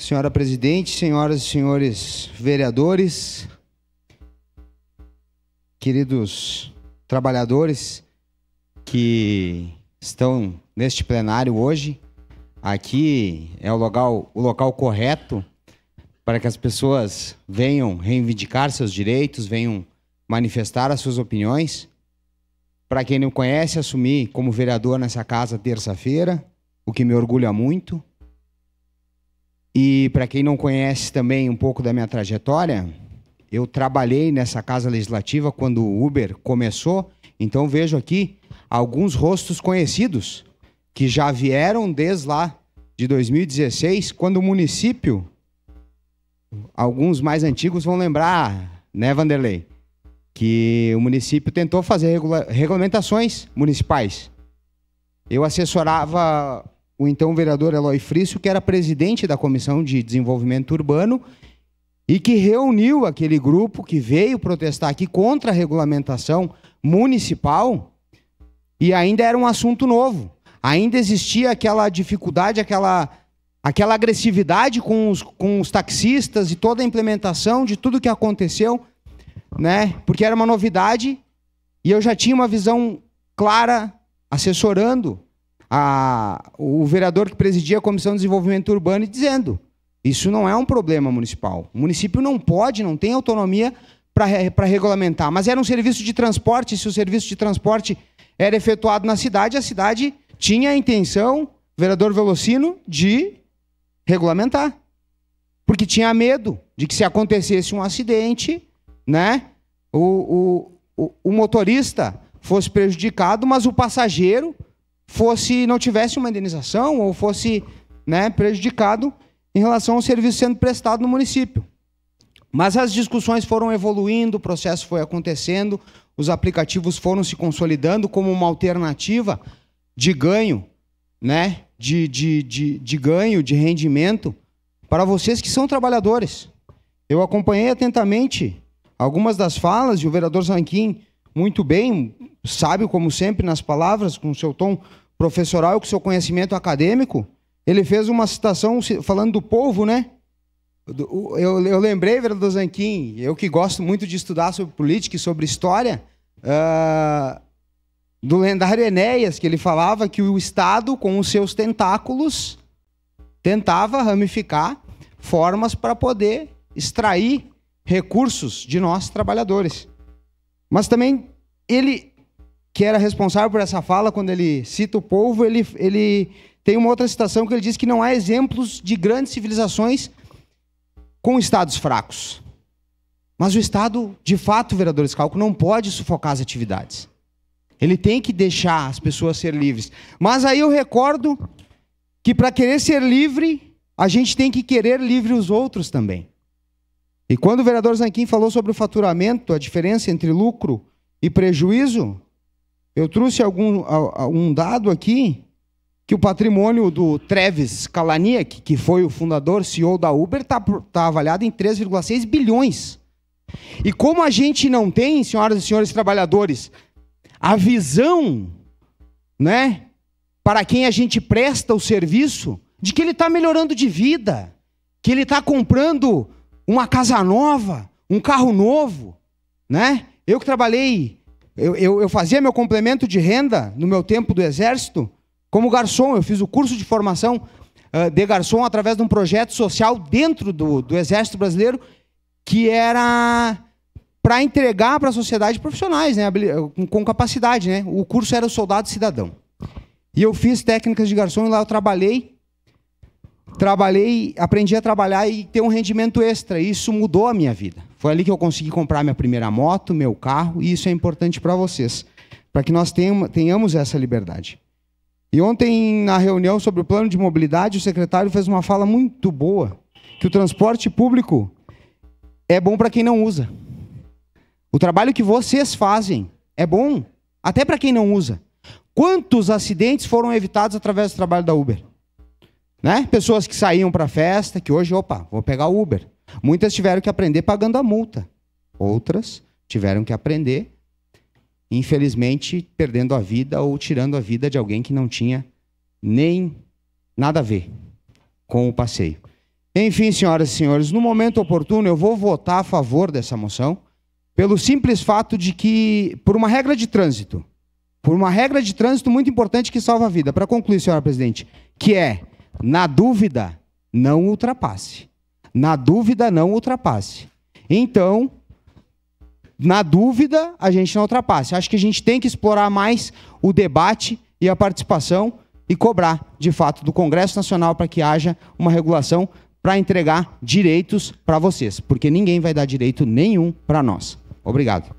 Senhora presidente, senhoras e senhores vereadores, queridos trabalhadores que estão neste plenário hoje, aqui é o local correto para que as pessoas venham reivindicar seus direitos, venham manifestar as suas opiniões. Para quem não conhece, assumi como vereador nessa casa terça-feira, o que me orgulha muito. E para quem não conhece também um pouco da minha trajetória, eu trabalhei nessa casa legislativa quando o Uber começou, então vejo aqui alguns rostos conhecidos que já vieram desde lá de 2016, quando o município, alguns mais antigos vão lembrar, né, Vanderlei, que o município tentou fazer regulamentações municipais. Eu assessorava o então vereador Eloy Frício, que era presidente da Comissão de Desenvolvimento Urbano e que reuniu aquele grupo que veio protestar aqui contra a regulamentação municipal, e ainda era um assunto novo. Ainda existia aquela dificuldade, aquela agressividade com os taxistas e toda a implementação de tudo que aconteceu, né? Porque era uma novidade e eu já tinha uma visão clara assessorando o vereador que presidia a Comissão de Desenvolvimento Urbano e dizendo: isso não é um problema municipal. O município não pode, não tem autonomia para regulamentar. Mas era um serviço de transporte, se o serviço de transporte era efetuado na cidade, a cidade tinha a intenção, vereador Velocino, de regulamentar. Porque tinha medo de que, se acontecesse um acidente, né, o motorista fosse prejudicado, mas o passageiro não tivesse uma indenização ou fosse, né, prejudicado em relação ao serviço sendo prestado no município. Mas as discussões foram evoluindo, o processo foi acontecendo, os aplicativos foram se consolidando como uma alternativa de ganho, né, de ganho, de rendimento para vocês que são trabalhadores. Eu acompanhei atentamente algumas das falas, e o vereador Zanquim, muito bem, sábio como sempre nas palavras, com o seu tom professoral e com o seu conhecimento acadêmico, ele fez uma citação falando do povo, né? Eu lembrei, vereador Zanquim, eu que gosto muito de estudar sobre política e sobre história, do lendário Enéas, que ele falava que o Estado, com os seus tentáculos, tentava ramificar formas para poder extrair recursos de nós, trabalhadores. Mas também ele, que era responsável por essa fala, quando ele cita o povo, ele tem uma outra citação que ele diz que não há exemplos de grandes civilizações com estados fracos. Mas o Estado, de fato, vereador Scalco, não pode sufocar as atividades. Ele tem que deixar as pessoas ser livres. Mas aí eu recordo que, para querer ser livre, a gente tem que querer livre os outros também. E quando o vereador Zanquim falou sobre o faturamento, a diferença entre lucro e prejuízo, eu trouxe um dado aqui, que o patrimônio do Travis Kalanick, que foi o fundador, CEO da Uber, está avaliado em 3,6 bilhões. E como a gente não tem, senhoras e senhores trabalhadores, a visão, né, para quem a gente presta o serviço, de que ele está melhorando de vida, que ele está comprando uma casa nova, um carro novo, né? Eu que trabalhei, eu fazia meu complemento de renda no meu tempo do Exército como garçom. Eu fiz o curso de formação de garçom através de um projeto social dentro do Exército Brasileiro, que era para entregar para a sociedade profissionais, né, com capacidade, né? O curso era o Soldado Cidadão. E eu fiz técnicas de garçom e lá eu trabalhei, aprendi a trabalhar e ter um rendimento extra. E isso mudou a minha vida. Foi ali que eu consegui comprar minha primeira moto, meu carro, e isso é importante para vocês, para que nós tenhamos essa liberdade. E ontem, na reunião sobre o plano de mobilidade, o secretário fez uma fala muito boa, que o transporte público é bom para quem não usa. O trabalho que vocês fazem é bom até para quem não usa. Quantos acidentes foram evitados através do trabalho da Uber? Né? Pessoas que saíam para a festa, que hoje, vou pegar o Uber. Muitas tiveram que aprender pagando a multa. Outras tiveram que aprender, infelizmente, perdendo a vida ou tirando a vida de alguém que não tinha nem nada a ver com o passeio. Enfim, senhoras e senhores, no momento oportuno eu vou votar a favor dessa moção, pelo simples fato de que, por uma regra de trânsito muito importante que salva a vida. Para concluir, senhora presidente, que é, na dúvida, não ultrapasse. Na dúvida, não ultrapasse. Então, na dúvida, a gente não ultrapasse. Acho que a gente tem que explorar mais o debate e a participação e cobrar, de fato, do Congresso Nacional para que haja uma regulação para entregar direitos para vocês, porque ninguém vai dar direito nenhum para nós. Obrigado.